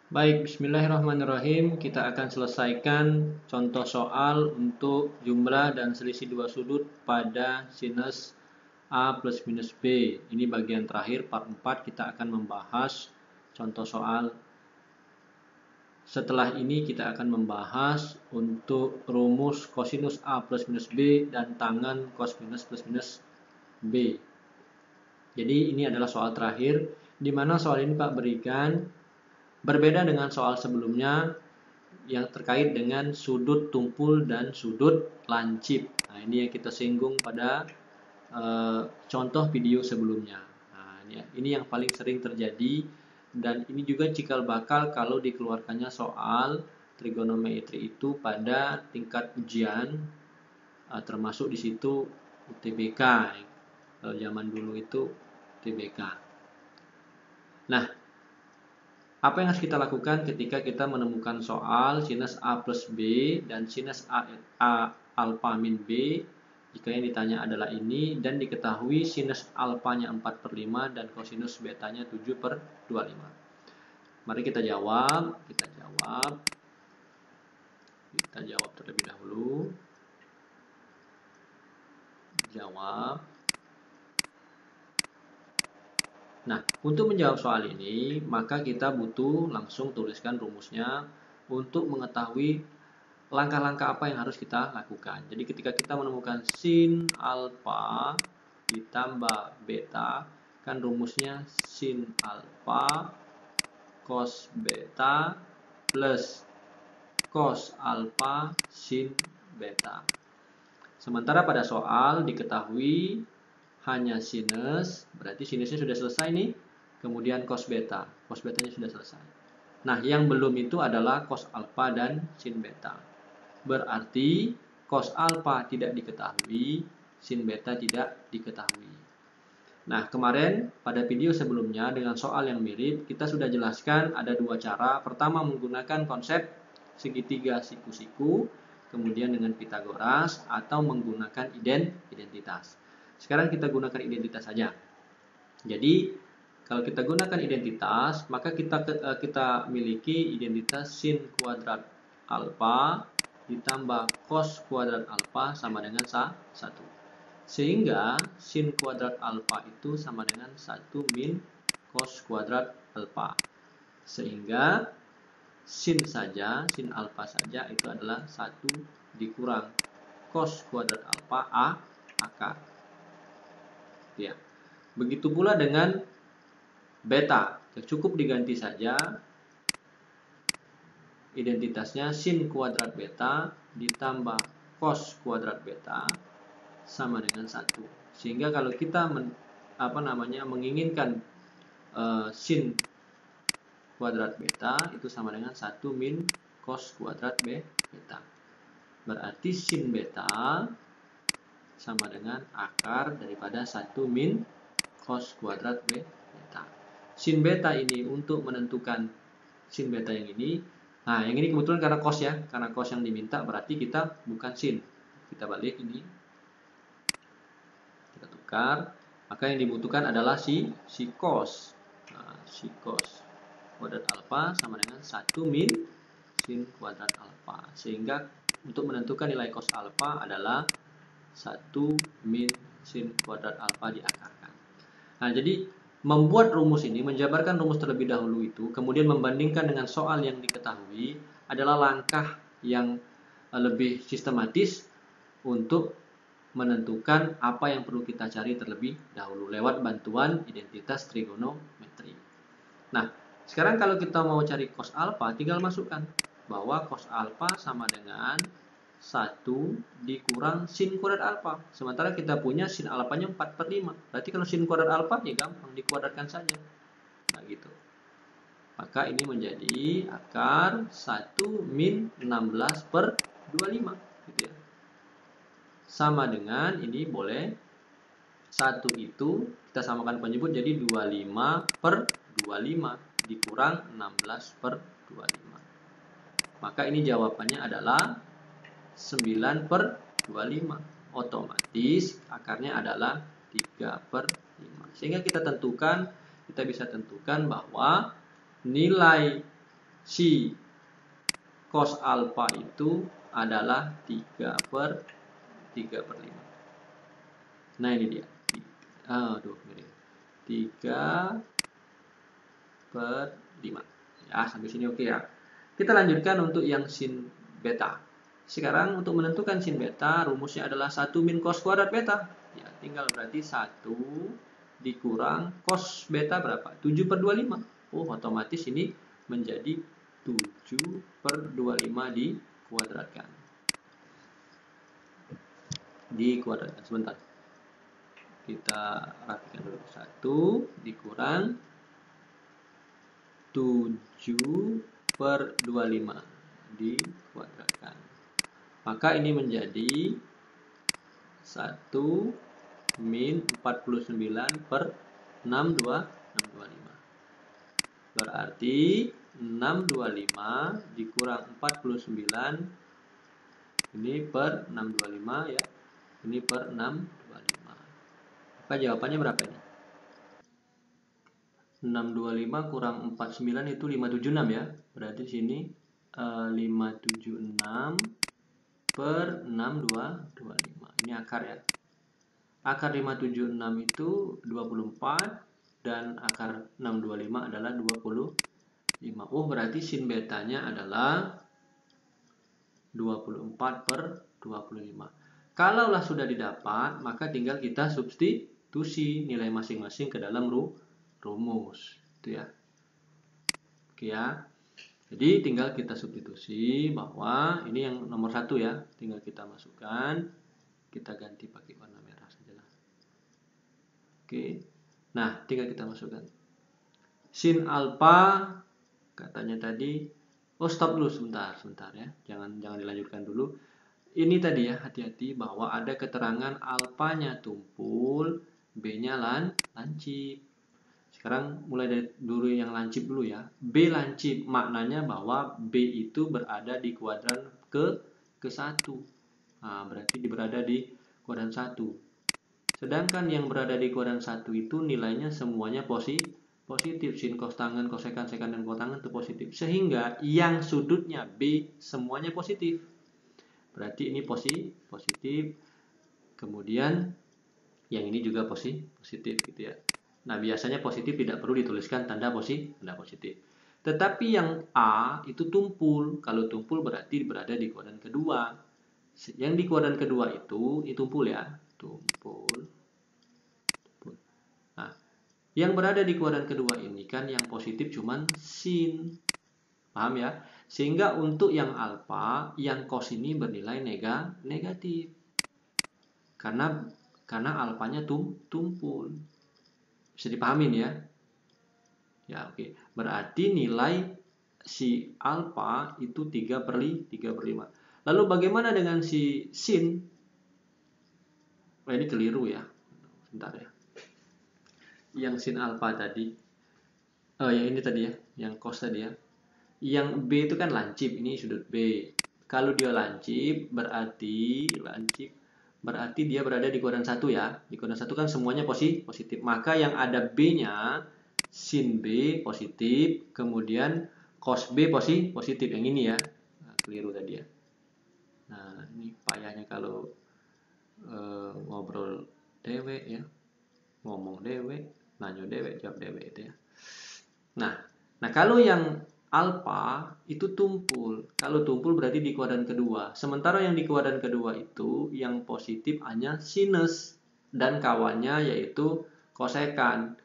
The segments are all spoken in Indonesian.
Baik, bismillahirrahmanirrahim. Kita akan selesaikan contoh soal untuk jumlah dan selisih dua sudut pada sinus A plus minus B. Ini bagian terakhir, part 4. Kita akan membahas contoh soal. Setelah ini kita akan membahas untuk rumus kosinus A plus minus B dan tangan cos minus plus minus B. Jadi ini adalah soal terakhir, di mana soal ini Pak berikan berbeda dengan soal sebelumnya yang terkait dengan sudut tumpul dan sudut lancip. Nah, ini yang kita singgung pada contoh video sebelumnya. Nah, ini yang paling sering terjadi dan ini juga cikal bakal kalau dikeluarkannya soal trigonometri itu pada tingkat ujian, termasuk di situ UTBK. Kalau zaman dulu itu UTBK. Nah, apa yang harus kita lakukan ketika kita menemukan soal sinus A plus B dan sinus A alfa min B? Jika yang ditanya adalah ini dan diketahui sinus alfanya 4/5 dan kosinus betanya 7/25. Mari kita jawab. Kita jawab terlebih dahulu. Jawab. Nah, untuk menjawab soal ini, maka kita butuh langsung tuliskan rumusnya untuk mengetahui langkah-langkah apa yang harus kita lakukan. Jadi ketika kita menemukan sin alfa ditambah beta, kan rumusnya sin alfa cos beta plus cos alfa sin beta. Sementara pada soal diketahui hanya sinus, berarti sinusnya sudah selesai nih. Kemudian cos betanya sudah selesai. Nah, yang belum itu adalah cos alfa dan sin beta. Berarti cos alfa tidak diketahui, sin beta tidak diketahui. Nah, kemarin pada video sebelumnya dengan soal yang mirip, kita sudah jelaskan ada dua cara. Pertama menggunakan konsep segitiga siku-siku, kemudian dengan Pitagoras, atau menggunakan identitas. Sekarang kita gunakan identitas saja. Jadi, kalau kita gunakan identitas, maka kita miliki identitas sin kuadrat alfa ditambah cos kuadrat alfa sama dengan 1. Sehingga sin kuadrat alfa itu sama dengan 1 min cos kuadrat alfa. Sehingga sin alfa saja itu adalah 1 dikurang cos kuadrat alfa akar. Ya. Begitu pula dengan beta. Cukup diganti saja identitasnya sin kuadrat beta ditambah cos kuadrat beta sama dengan 1. Sehingga kalau kita menginginkan sin kuadrat beta itu sama dengan 1 min cos kuadrat beta. Berarti sin beta sama dengan akar daripada 1 min cos kuadrat beta. Sin beta ini untuk menentukan sin beta yang ini. Nah, yang ini kebetulan karena cos ya. Karena cos yang diminta berarti kita bukan sin. Kita balik ini. Kita tukar. Maka yang dibutuhkan adalah si cos. Nah, si cos kuadrat alfa sama dengan 1 min sin kuadrat alfa. Sehingga untuk menentukan nilai cos alfa adalah 1 min sin kuadrat alfa diakarkan. Nah, jadi membuat rumus ini, menjabarkan rumus terlebih dahulu itu, kemudian membandingkan dengan soal yang diketahui adalah langkah yang lebih sistematis untuk menentukan apa yang perlu kita cari terlebih dahulu lewat bantuan identitas trigonometri. Nah, sekarang kalau kita mau cari cos alfa, tinggal masukkan bahwa cos alfa sama dengan 1 dikurang sin kuadrat alfa. Sementara kita punya sin alfanya 4/5. Berarti kalau sin kuadrat alfa ya gampang dikuadratkan saja. Nah gitu. Maka ini menjadi akar 1 min 16/25 gitu ya. Sama dengan ini boleh 1 itu kita samakan penyebut jadi 25/25 dikurang 16/25. Maka ini jawabannya adalah 9/25. Otomatis akarnya adalah 3/5. Sehingga kita bisa tentukan bahwa nilai si cos alfa itu adalah 3/5. Nah ini dia. Aduh, ini 3/5. Ya, sampai sini oke ya. Kita lanjutkan untuk yang sin beta. Sekarang untuk menentukan sin beta, rumusnya adalah 1 min cos kuadrat beta. Ya, tinggal berarti 1 dikurang cos beta berapa? 7/25. Oh, otomatis ini menjadi 7/25 dikuadratkan. Dikuadratkan, sebentar. Kita rapikan dulu. 1 dikurang 7/25 dikuadratkan. Maka ini menjadi 1 min 49/625. Berarti 625 dikurang 49 ini per 625 ya. Ini per 625. Maka jawabannya berapa ini? 625 kurang 49 itu 576 ya. Berarti sini 576 per 6225. Ini akar ya. Akar 576 itu 24 dan akar 625 adalah 25. Oh, berarti sin betanya adalah 24/25. Kalaulah sudah didapat, maka tinggal kita substitusi nilai masing-masing ke dalam rumus. Itu ya. Oke ya. Jadi tinggal kita substitusi bahwa ini yang nomor 1 ya. Tinggal kita masukkan. Kita ganti pakai warna merah sajalah. Oke. Nah, tinggal kita masukkan. Sin alfa katanya tadi. Oh, stop dulu sebentar ya. Jangan dilanjutkan dulu. Ini tadi ya, hati-hati bahwa ada keterangan alfanya tumpul, B-nya lancip. Sekarang mulai dari dulu yang lancip dulu ya. B lancip maknanya bahwa B itu berada di kuadran ke-1. Nah, berarti berada di kuadran 1. Sedangkan yang berada di kuadran 1 itu nilainya semuanya positif. Sin, cos tangen, kosekan, sekan, dan kotangen itu positif. Sehingga yang sudutnya B semuanya positif. Berarti ini positif. Kemudian yang ini juga positif gitu ya. Nah, biasanya positif tidak perlu dituliskan tanda positif. Tetapi yang A itu tumpul. Kalau tumpul berarti berada di kuadran kedua. Yang di kuadran kedua itu tumpul ya. Tumpul. Nah, yang berada di kuadran kedua ini kan yang positif cuman sin. Paham ya? Sehingga untuk yang alfa, yang cos ini bernilai negatif. Karena alfanya tumpul. Bisa dipahamin ya? Ya, oke. Berarti nilai si alfa itu 3/5. Lalu bagaimana dengan si sin? Oh, ini keliru ya. Sebentar ya. Yang sin alfa tadi. Yang ini tadi ya. Yang cos tadi ya. Yang B itu kan lancip. Ini sudut B. Kalau dia lancip, berarti dia berada di kuadran 1 ya. Di kuadran 1 kan semuanya positif. Maka yang ada B-nya sin B positif, kemudian cos B positif. Yang ini ya. Nah, keliru tadi ya. Nah, ini payahnya kalau ngobrol dewek ya. Ngomong dewek, nanya dewek, jawab dewek itu ya. Nah, kalau yang alfa itu tumpul. Kalau tumpul berarti di kuadran kedua. Sementara yang di kuadran kedua itu yang positif hanya sinus dan kawannya yaitu kosekan.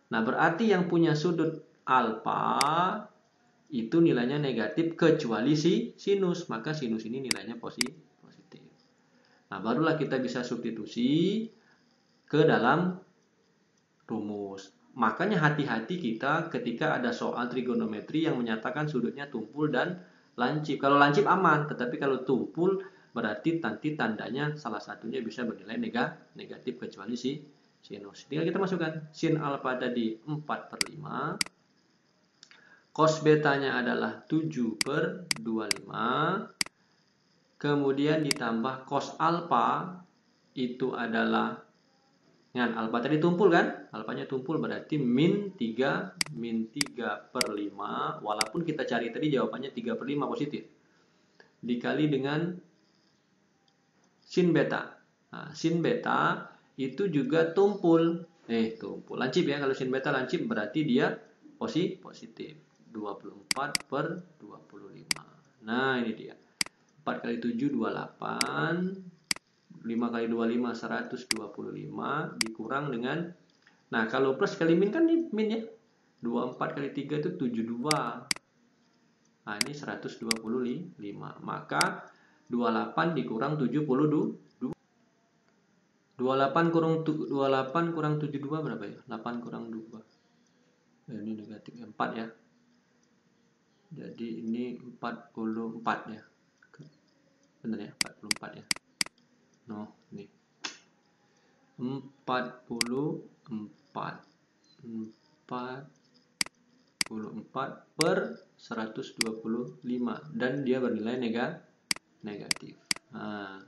Nah, berarti yang punya sudut alfa itu nilainya negatif kecuali si sinus. Maka sinus ini nilainya positif. Nah, barulah kita bisa substitusi ke dalam rumus. Makanya hati-hati kita ketika ada soal trigonometri yang menyatakan sudutnya tumpul dan lancip. Kalau lancip aman, tetapi kalau tumpul berarti nanti tandanya salah satunya bisa bernilai negatif kecuali si sinus. Tinggal kita masukkan sin alfa tadi 4/5. Cos betanya adalah 7/25. Kemudian ditambah cos alfa itu adalah Ingat, alfa tadi tumpul kan? Alfanya tumpul berarti min 3 per 5. Walaupun kita cari tadi jawabannya 3 per 5 positif. Dikali dengan sin beta. Nah, sin beta itu juga tumpul. Tumpul. Lancip ya. Kalau sin beta lancip berarti dia positif. 24 per 25. Nah, ini dia. 4 kali 7, 28. 5 kali 25 125 dikurang dengan, nah kalau plus kali min kan ini min ya, 24 kali 3 itu 72. Nah ini 125, maka 28 dikurang 72, 28 kurang 72 berapa ya? 8 kurang 2. Ini negatif 4 ya. Jadi ini 44 ya. Benar ya, 44 ya. No, nih. 44 per 125 dan dia bernilai negatif. Nah,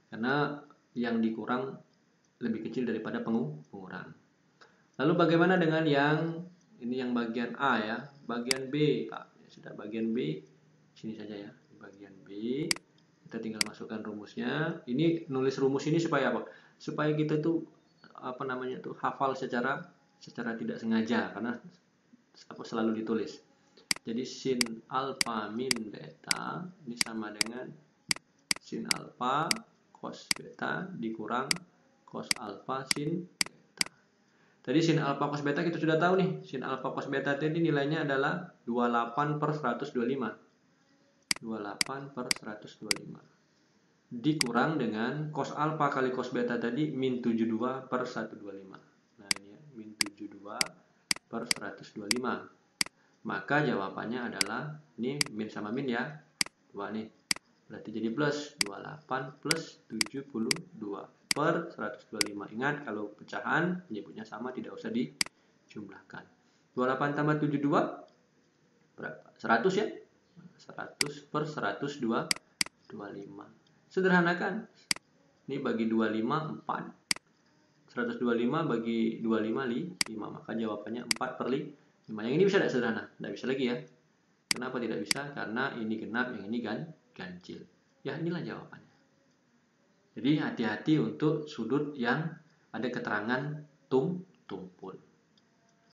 karena yang dikurang lebih kecil daripada pengurang. Lalu bagaimana dengan yang ini, yang bagian A ya, bagian B Pak. Ya, sudah bagian B sini saja ya. Bagian B kita tinggal masukkan rumusnya. Ini nulis rumus ini supaya apa? Supaya kita tuh hafal secara tidak sengaja, karena selalu ditulis. Jadi sin alfa min beta ini sama dengan sin alfa cos beta dikurang cos alfa sin beta. Tadi sin alfa cos beta kita sudah tahu nih. Sin alfa cos beta tadi nilainya adalah 28 per 125. 28 per 125. Dikurang dengan cos alfa kali cos beta tadi min 72 per 125. Nah ini ya, min 72 per 125. Maka jawabannya adalah, ini min sama min ya, 2 nih. Berarti jadi plus 28 plus 72 per 125. Ingat, kalau pecahan penyebutnya sama, tidak usah dijumlahkan. 28 tambah 72 berapa? 100 ya? 100 per 125. Sederhanakan. Ini bagi 25 4. 125 bagi 25 5. Maka jawabannya 4 per 5. Yang ini bisa tidak sederhana? Tidak bisa lagi ya. Kenapa tidak bisa? Karena ini genap, yang ini ganjil. Ya, inilah jawabannya. Jadi hati-hati untuk sudut yang ada keterangan tumpul.